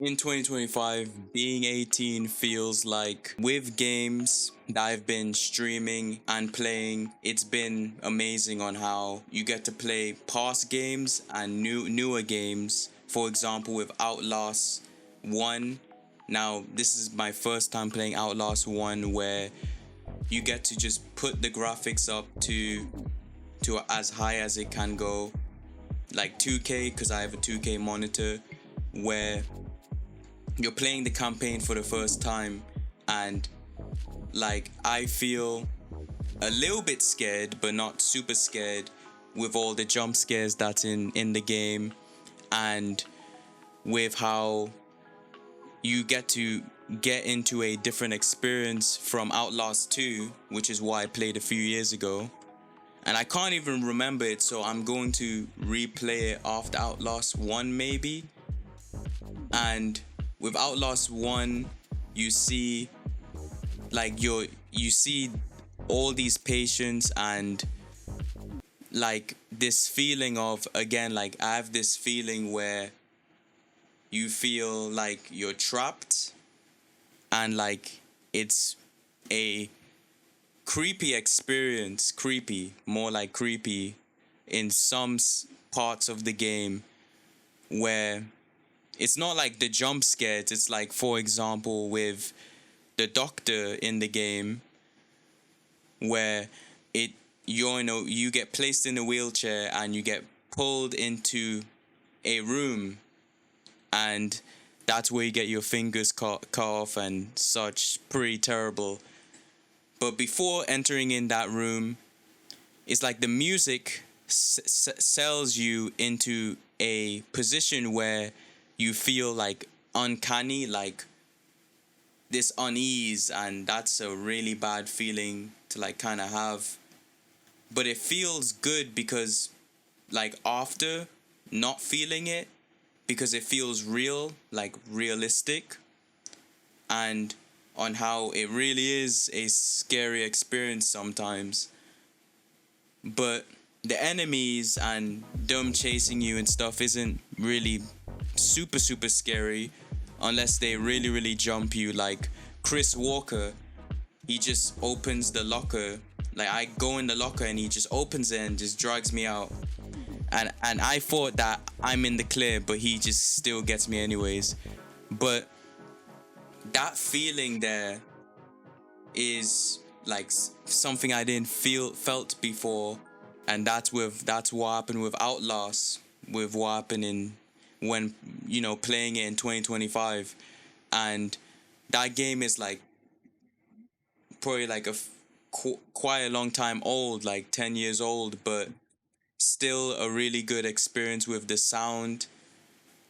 In 2025, being 18 feels like with games that I've been streaming and playing, it's been amazing on how you get to play past games and newer games. For example, with Outlast 1. Now, this is my first time playing Outlast 1 where you get to just put the graphics up to as high as it can go, like 2K because I have a 2K monitor where you're playing the campaign for the first time, and like I feel a little bit scared but not super scared with all the jump scares that's in the game, and with how you get to get into a different experience from Outlast 2, which is why I played a few years ago. And I can't even remember it, so I'm going to replay it after Outlast 1 maybe. And with Outlast 1, you see you see all these patients, and like this feeling of, again, like I have this feeling where you feel like you're trapped, and like it's a creepy experience, creepy, more like creepy in some parts of the game where it's not like the jump scares. It's like, for example, with the doctor in the game, where it you get placed in a wheelchair and you get pulled into a room, and that's where you get your fingers cut off and such. Pretty terrible. But before entering in that room, it's like the music sells you into a position where you feel like uncanny, like this unease, and that's a really bad feeling to like kind of have. But it feels good because like after not feeling it, because it feels real, like realistic, and on how it really is a scary experience sometimes. But the enemies and them chasing you and stuff isn't really super scary unless they really jump you. Like Chris Walker, he just opens the locker. Like I go in the locker and he just opens it and just drags me out. And I thought that I'm in the clear, but he just still gets me anyways. But that feeling there is like something I didn't felt before, and that's what happened with Outlast, with what happened in when playing it in 2025, and that game is like probably like quite a long time old, like 10 years old, but still a really good experience with the sound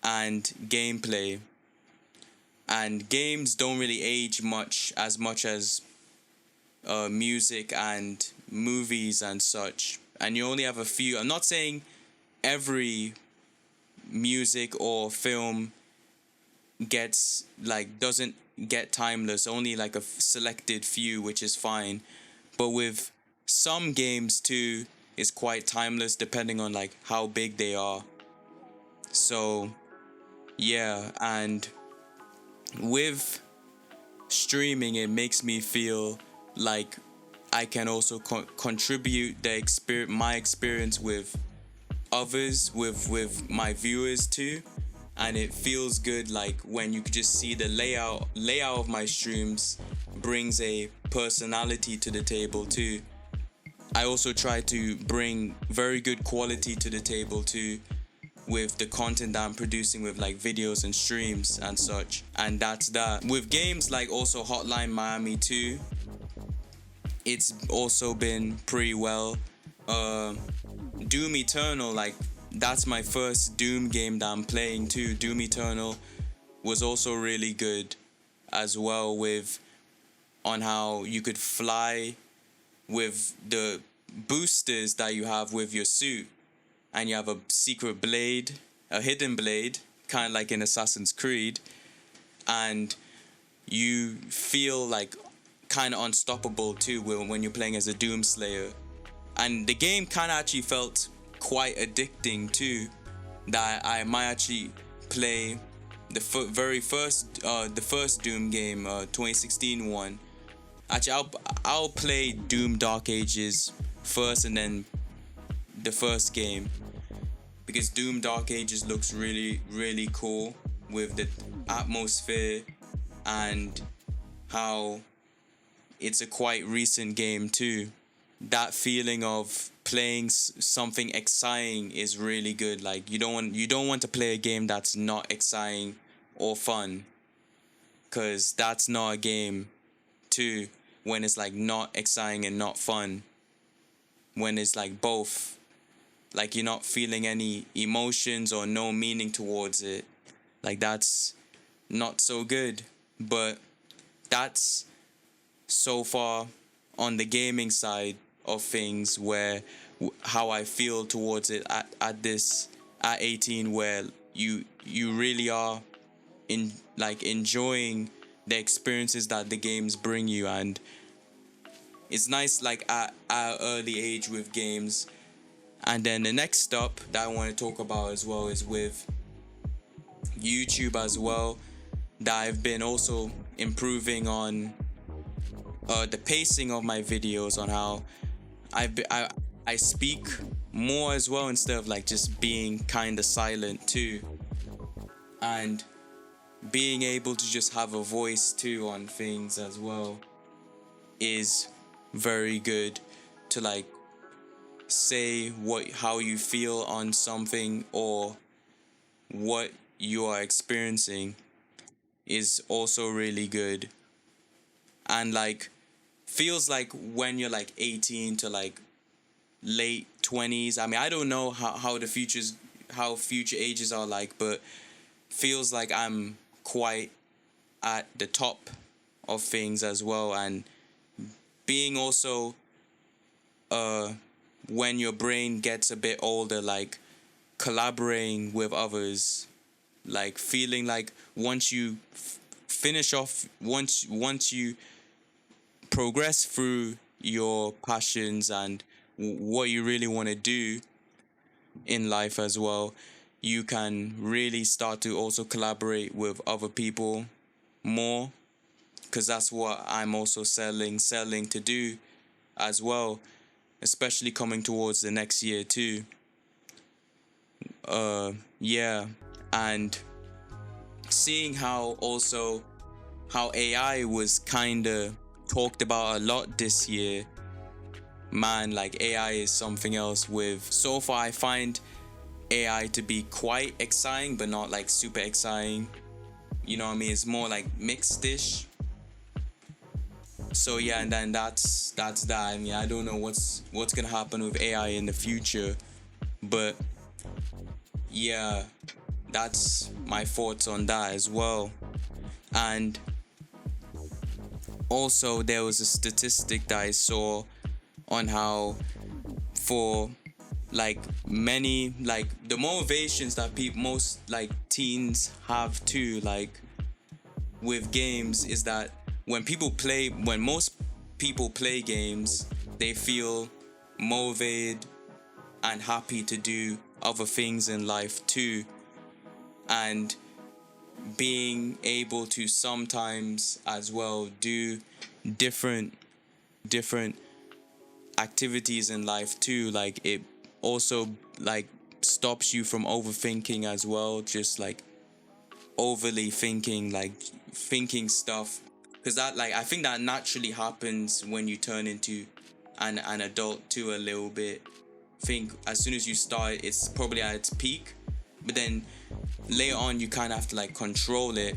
and gameplay. And games don't really age much as music and movies and such. And you only have a few. I'm not saying every music or film doesn't get timeless. Only like a selected few, which is fine. But with some games too, it's quite timeless depending on like how big they are. So yeah, and with streaming, it makes me feel like I can also contribute my experience with others, with my viewers too. And it feels good, like when you could just see the layout of my streams brings a personality to the table too. I also try to bring very good quality to the table too, with the content that I'm producing with like videos and streams and such. And that's that. With games like also Hotline Miami 2, it's also been pretty well. Doom Eternal, like that's my first Doom game that I'm playing too. Doom Eternal was also really good as well, with on how you could fly with the boosters that you have with your suit, and you have a secret blade, a hidden blade, kind of like in Assassin's Creed, and you feel like kind of unstoppable too when you're playing as a Doomslayer. And the game kind of actually felt quite addicting too, that I might actually play the first Doom game, 2016 one. Actually, I'll play Doom Dark Ages first, and then the first game, because Doom Dark Ages looks really really cool with the atmosphere and how it's a quite recent game too. That feeling of playing something exciting is really good. Like you don't want to play a game that's not exciting or fun, cuz that's not a game too, when it's like not exciting and not fun. When it's like both, like you're not feeling any emotions or no meaning towards it. Like that's not so good. But that's so far on the gaming side of things, where how I feel towards it at 18, where you really are in like enjoying the experiences that the games bring you. And it's nice like at our early age with games. And then the next stop that I want to talk about as well is with YouTube as well, that I've been also improving on the pacing of my videos, on how I speak more as well, instead of like just being kind of silent too, and being able to just have a voice too on things as well is very good, to like say how you feel on something or what you are experiencing is also really good. And like feels like when you're like 18 to like late 20s, I mean, I don't know how future ages are like, but feels like I'm quite at the top of things as well. And being also when your brain gets a bit older, like collaborating with others, like feeling like once you finish off, once you progress through your passions and what you really want to do in life as well, you can really start to also collaborate with other people more, because that's what I'm also selling to do as well, especially coming towards the next year too. Yeah. And seeing how also how AI was kind of talked about a lot this year. Man, like AI is something else. With so far I find AI to be quite exciting, but not like super exciting. You know what I mean? It's more like mixed-ish. So yeah, and then that's that. I mean, I don't know what's gonna happen with AI in the future, but yeah, that's my thoughts on that as well. And also there was a statistic that I saw on how, for like many, like the motivations that most like teens have too, like with games, is that when most people play games, they feel motivated and happy to do other things in life too. And being able to sometimes as well do different activities in life too, like it also like stops you from overthinking as well, just like overly thinking, like thinking stuff, because that, like, I think that naturally happens when you turn into an adult too, a little bit. Think as soon as you start, it's probably at its peak, but then later on you kind of have to like control it.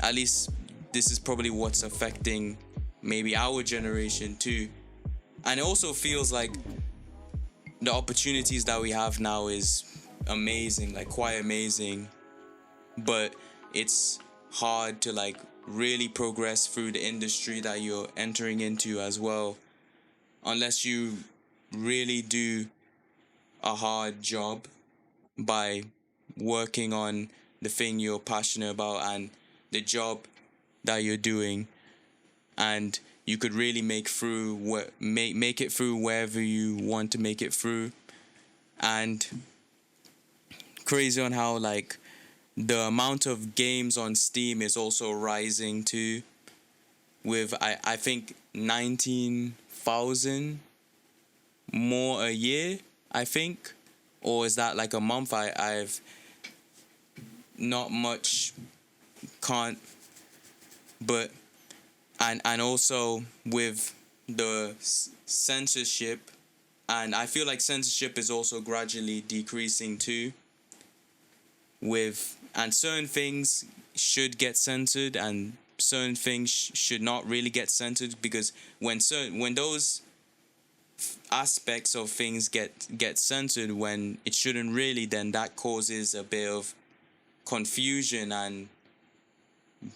At least this is probably what's affecting maybe our generation too. And it also feels like the opportunities that we have now is amazing, like quite amazing, but it's hard to like really progress through the industry that you're entering into as well, unless you really do a hard job by working on the thing you're passionate about and the job that you're doing. And you could really make it through wherever you want to make it through. And crazy on how like the amount of games on Steam is also rising too, with I think 19,000 more a year, I think. Or is that like a month? I've not much, can't, but and also with the censorship, and I feel like censorship is also gradually decreasing too, with, and certain things should get censored and certain things should not really get censored, because when those aspects of things get censored when it shouldn't really, then that causes a bit of confusion and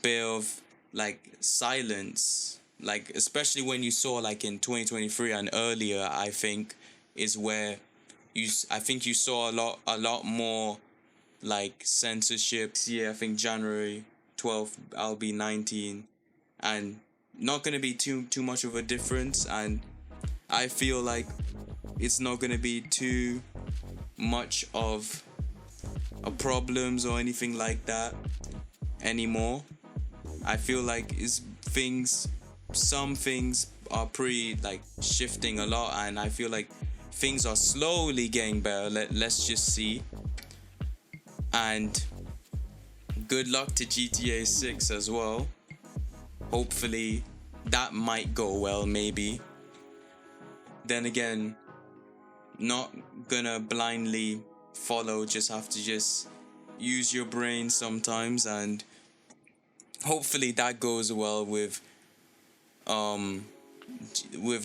bit of like silence, like especially when you saw like in 2023 and earlier, I think is where I think you saw a lot more like censorship. Yeah, I think January 12th I'll be 19, and not gonna be too much of a difference, and I feel like it's not gonna be too much of a problems or anything like that anymore. I feel like some things are pretty like shifting a lot, and I feel like things are slowly getting better. Let's just see. And good luck to GTA 6 as well. Hopefully that might go well, maybe. Then again, not gonna blindly follow, just have to just use your brain sometimes, and hopefully that goes well with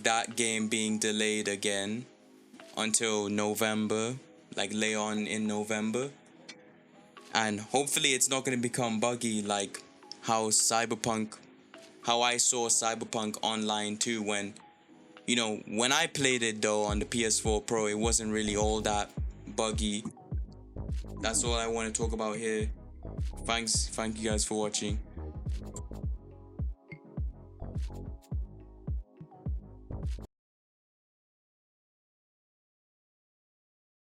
that game being delayed again until November, like later on in November. And hopefully it's not going to become buggy like how I saw Cyberpunk online too, when when I played it though on the PS4 Pro, it wasn't really all that buggy. That's all I want to talk about here. Thank you guys for watching.